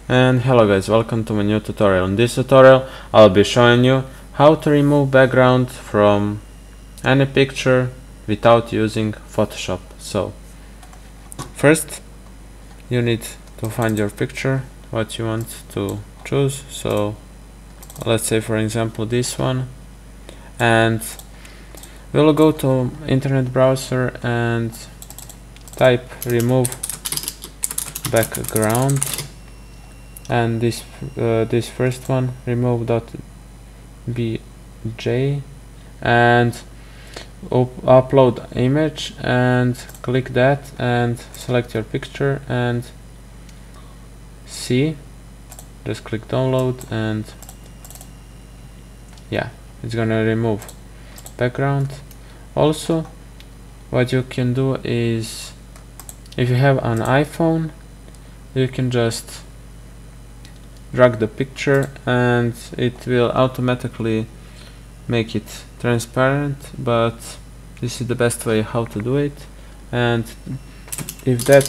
And hello guys, welcome to my new tutorial. In this tutorial I'll be showing you how to remove background from any picture without using Photoshop. So first you need to find your picture, what you want to choose. So let's say for example this one, and we'll go to internet browser and type remove background, and this first one remove.bj, and upload image and click that and select your picture and see, just click download, and yeah, it's gonna remove background. Also what you can do is, if you have an iPhone, you can just drag the picture and it will automatically make it transparent, but this is the best way how to do it. And if that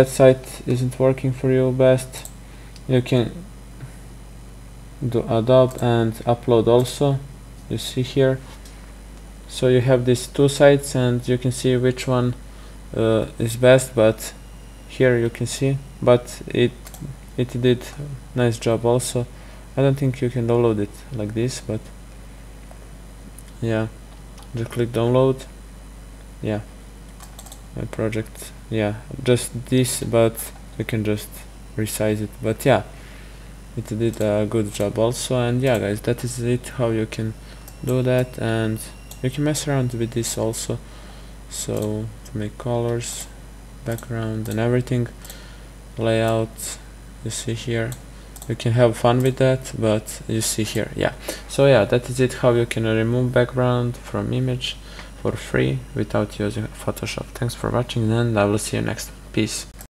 site isn't working for you best, you can do Adobe and upload also, you see here. So you have these two sites and you can see which one is best, but here you can see, but it did nice job also. I don't think you can download it like this, but yeah, just click download. Yeah, my project, yeah, just this, but you can just resize it. But yeah, it did a good job also. And yeah guys, that is it, how you can do that. And you can mess around with this also, so to make colors, background and everything, layout, you see here, you can have fun with that, but you see here. Yeah, so yeah, that is it, how you can remove background from image for free without using Photoshop. Thanks for watching, and I will see you next. Peace.